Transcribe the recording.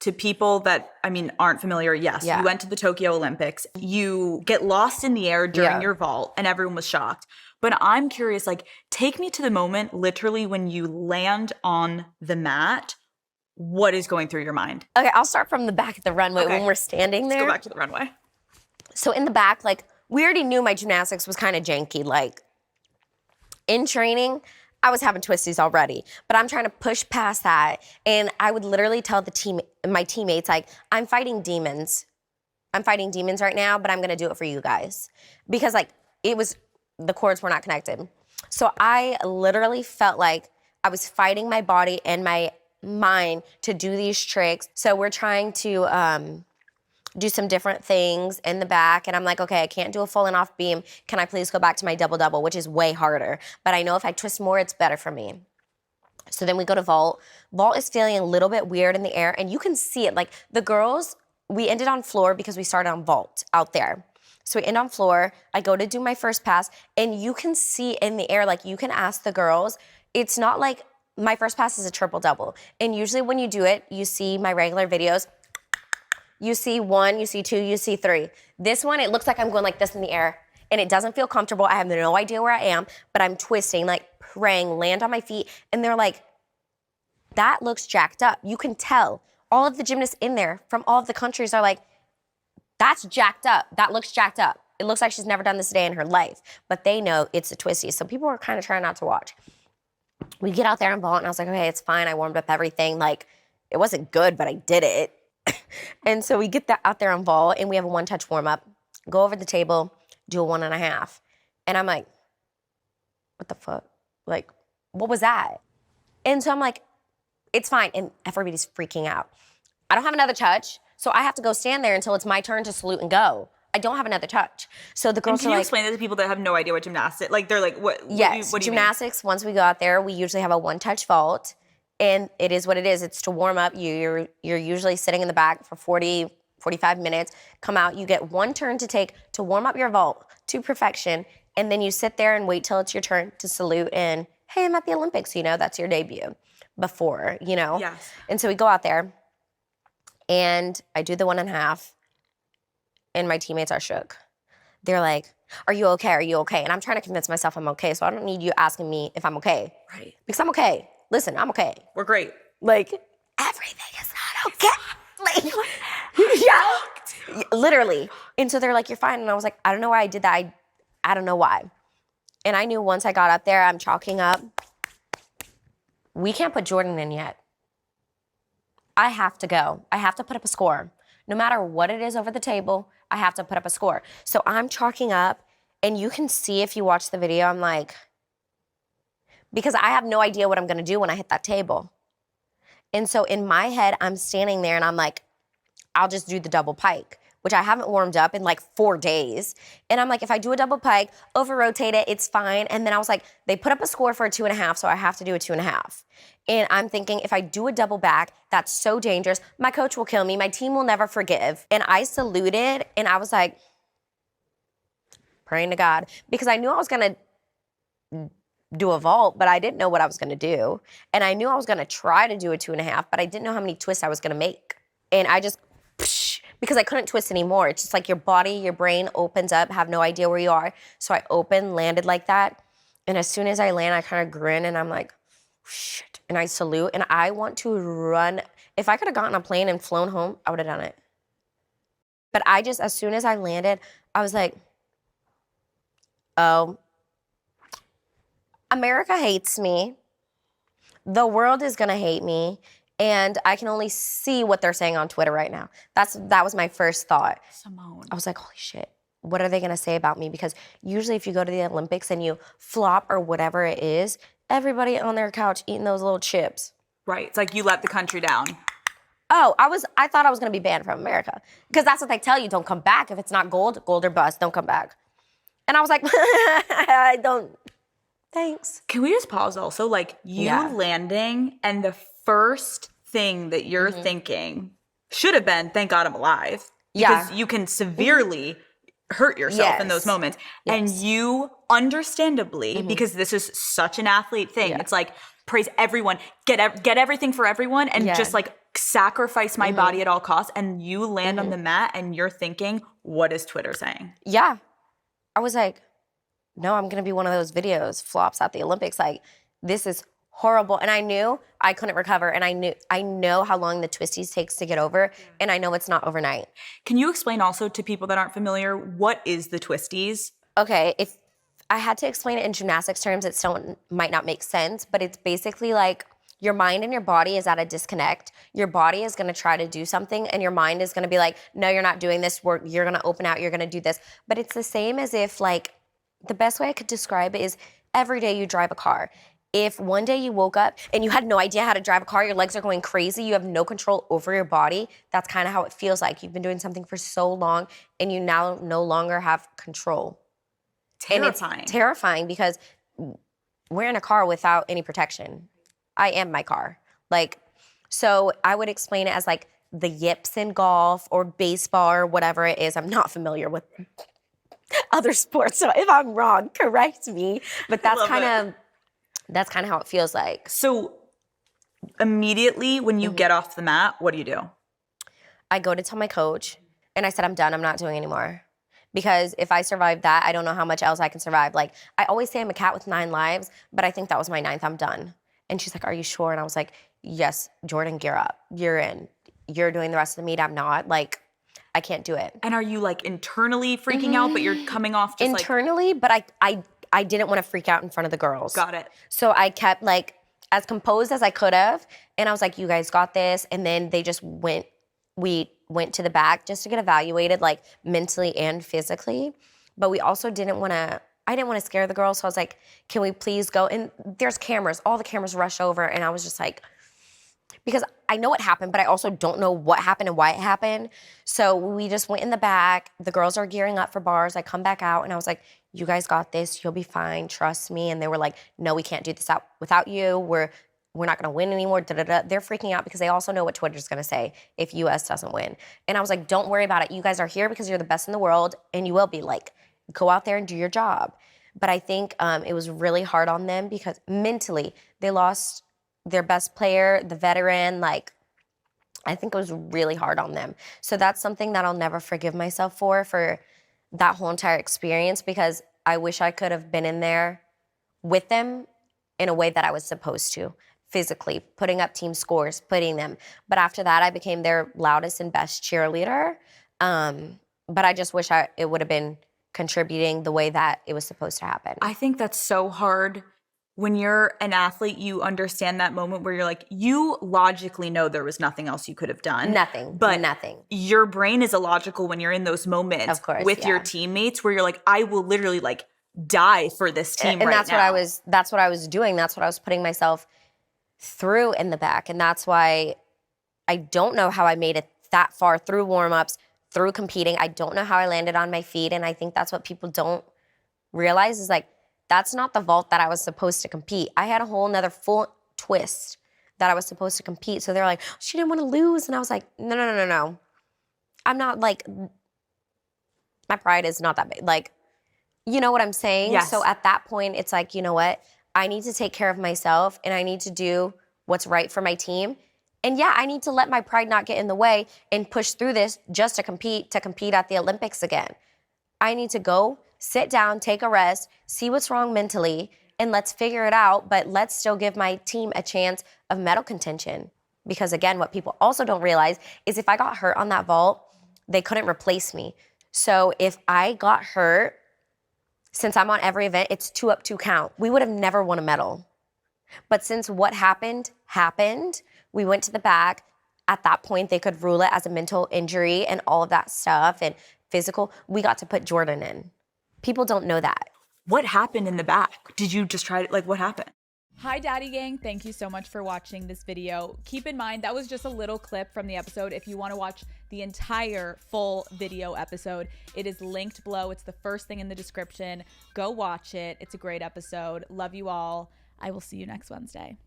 to people that, I mean, aren't familiar, yes, you went to the Tokyo Olympics. You get lost in the air during your vault, and everyone was shocked. But I'm curious, like, take me to the moment, literally, when you land on the mat. What is going through your mind? Okay, I'll start from the back of the runway when we're standing there. Let's go back to the runway. So in the back, like, we already knew my gymnastics was kind of janky. Like, in training, I was having twisties already, but I'm trying to push past that. And I would literally tell my teammates, like, I'm fighting demons. I'm fighting demons right now, but I'm gonna do it for you guys. Because like, the cords were not connected. So I literally felt like I was fighting my body and my mind to do these tricks. So we're trying to do some different things in the back. And I'm like, okay, I can't do a full and off beam. Can I please go back to my double-double, which is way harder. But I know if I twist more, it's better for me. So then we go to vault. Vault is feeling a little bit weird in the air. And you can see it. Like the girls, we ended on floor because we started on vault out there. So we end on floor. I go to do my first pass. And you can see in the air, like you can ask the girls, it's not like my first pass is a triple-double. And usually when you do it, you see my regular videos, you see 1, you see 2, you see 3. This one, it looks like I'm going like this in the air, and it doesn't feel comfortable. I have no idea where I am, but I'm twisting, like praying, land on my feet, and they're like, that looks jacked up. You can tell. All of the gymnasts in there from all of the countries are like, that's jacked up. That looks jacked up. It looks like she's never done this a day in her life, but they know it's a twisty. So people are kind of trying not to watch. We get out there and vault, and I was like, okay, it's fine. I warmed up everything. Like, it wasn't good, but I did it. And so we get out there on vault, and we have a one-touch warm-up, go over the table, do a 1.5. And I'm like, what the fuck? Like, what was that? And so I'm like, it's fine. And everybody's freaking out. I don't have another touch, so I have to go stand there until it's my turn to salute and go. I don't have another touch. So the girls can you explain that to people that have no idea what gymnastics, like they're like, what? Yes, what do you gymnastics, once we go out there, we usually have a one-touch vault. And it is what it is. It's to warm up. You're usually sitting in the back for 40, 45 minutes. Come out, you get one turn to take to warm up your vault to perfection. And then you sit there and wait till it's your turn to salute and, hey, I'm at the Olympics, you know, that's your debut before, you know? Yes. And so we go out there and I do the 1.5 and my teammates are shook. They're like, are you okay? Are you okay? And I'm trying to convince myself I'm okay. So I don't need you asking me if I'm okay. Right. Because I'm okay. Listen, I'm okay. We're great. Like, everything is not okay. Like, yeah, literally. And so they're like, you're fine. And I was like, I don't know why I did that. I don't know why. And I knew once I got up there, I'm chalking up. We can't put Jordan in yet. I have to go. I have to put up a score. No matter what it is over the table, I have to put up a score. So I'm chalking up, and you can see if you watch the video, I'm like, because I have no idea what I'm gonna do when I hit that table. And so in my head, I'm standing there and I'm like, I'll just do the double pike, which I haven't warmed up in like 4 days. And I'm like, if I do a double pike, over-rotate it, it's fine. And then I was like, they put up a score for a 2.5, so I have to do a 2.5. And I'm thinking, if I do a double back, that's so dangerous. My coach will kill me. My team will never forgive. And I saluted, and I was like, praying to God, because I knew I was gonna do a vault, but I didn't know what I was gonna do. And I knew I was gonna try to do a 2.5, but I didn't know how many twists I was gonna make. And I just, because I couldn't twist anymore. It's just like your body, your brain opens up, have no idea where you are. So I opened, landed like that. And as soon as I land, I kind of grin and I'm like, shit. And I salute and I want to run. If I could have gotten a plane and flown home, I would have done it. But I just, as soon as I landed, I was like, oh, America hates me. The world is gonna hate me. And I can only see what they're saying on Twitter right now. That was my first thought. Simone. I was like, holy shit, what are they gonna say about me? Because usually if you go to the Olympics and you flop or whatever it is, everybody on their couch eating those little chips. Right, it's like you let the country down. Oh, I thought I was gonna be banned from America. Because that's what they tell you, don't come back. If it's not gold or bust, don't come back. And I was like, I don't, thanks. Can we just pause also? Like you landing and the first thing that you're thinking should have been, thank God I'm alive. Because you can severely hurt yourself in those moments. Yes. And you understandably, because this is such an athlete thing, it's like praise everyone, get everything for everyone, and just like sacrifice my body at all costs. And you land on the mat and you're thinking, what is Twitter saying? Yeah. I was like, no, I'm going to be one of those videos, flops at the Olympics. Like, this is horrible. And I knew I couldn't recover. And I know how long the twisties takes to get over. And I know it's not overnight. Can you explain also to people that aren't familiar, what is the twisties? Okay, if I had to explain it in gymnastics terms, it still might not make sense, but it's basically like your mind and your body is at a disconnect. Your body is gonna try to do something and your mind is gonna be like, no, you're not doing this, you're gonna open out, you're gonna do this. But it's the same as if, like, the best way I could describe it is every day you drive a car. If one day you woke up and you had no idea how to drive a car, your legs are going crazy, you have no control over your body, that's kind of how it feels like. You've been doing something for so long and you now no longer have control. Terrifying. And it's terrifying because we're in a car without any protection. I am my car. Like, so I would explain it as like the yips in golf or baseball or whatever it is. I'm not familiar with other sports, so if I'm wrong, correct me. But that's kind of how it feels like. So immediately when you get off the mat, what do? I go to tell my coach, and I said, I'm done. I'm not doing anymore. Because if I survive that, I don't know how much else I can survive. Like, I always say I'm a cat with 9 lives, but I think that was my 9th. I'm done. And she's like, are you sure? And I was like, yes, Jordan, gear up. You're in. You're doing the rest of the meet. I'm not. Like, I can't do it. And are you like internally freaking out, but you're coming off just internally, but I didn't want to freak out in front of the girls. Got it. So I kept like as composed as I could have. And I was like, you guys got this. And then we went to the back just to get evaluated, like mentally and physically. But we also I didn't want to scare the girls. So I was like, can we please go? And there's cameras, all the cameras rush over. And I was just like, because I know what happened, but I also don't know what happened and why it happened. So we just went in the back. The girls are gearing up for bars. I come back out and I was like, you guys got this. You'll be fine. Trust me. And they were like, no, we can't do this out without you. We're not going to win anymore. They're freaking out because they also know what Twitter's going to say if US doesn't win. And I was like, don't worry about it. You guys are here because you're the best in the world and you will be. Like, go out there and do your job. But I think it was really hard on them because mentally they lost their best player, the veteran. Like, I think it was really hard on them. So that's something that I'll never forgive myself for that whole entire experience, because I wish I could have been in there with them in a way that I was supposed to, physically, putting up team scores, putting them. But after that, I became their loudest and best cheerleader. But I just wish it would have been contributing the way that it was supposed to happen. I think that's so hard. When you're an athlete, you understand that moment where you're like, you logically know there was nothing else you could have done. Nothing. But nothing. Your brain is illogical when you're in those moments of course, with your teammates where you're like, I will literally like die for this team and right that's now. That's what I was doing. That's what I was putting myself through in the back. And that's why I don't know how I made it that far through warm-ups, through competing. I don't know how I landed on my feet. And I think that's what people don't realize is like, that's not the vault that I was supposed to compete. I had a whole nother full twist that I was supposed to compete. So they're like, she didn't want to lose. And I was like, no. I'm not like, my pride is not that big. Like, you know what I'm saying? Yes. So at that point, it's like, you know what? I need to take care of myself and I need to do what's right for my team. And yeah, I need to let my pride not get in the way and push through this just to compete at the Olympics again. I need to go, sit down, take a rest, see what's wrong mentally, and let's figure it out, but let's still give my team a chance of medal contention. Because again, what people also don't realize is if I got hurt on that vault, they couldn't replace me. So if I got hurt, since I'm on every event, it's 2 up, 2 count. We would have never won a medal. But since what happened, we went to the back. At that point, they could rule it as a mental injury and all of that stuff and physical. We got to put Jordan in. People don't know that. What happened in the back? Did you just try to, like, what happened? Hi, Daddy Gang. Thank you so much for watching this video. Keep in mind, that was just a little clip from the episode. If you want to watch the entire full video episode, it is linked below. It's the first thing in the description. Go watch it. It's a great episode. Love you all. I will see you next Wednesday.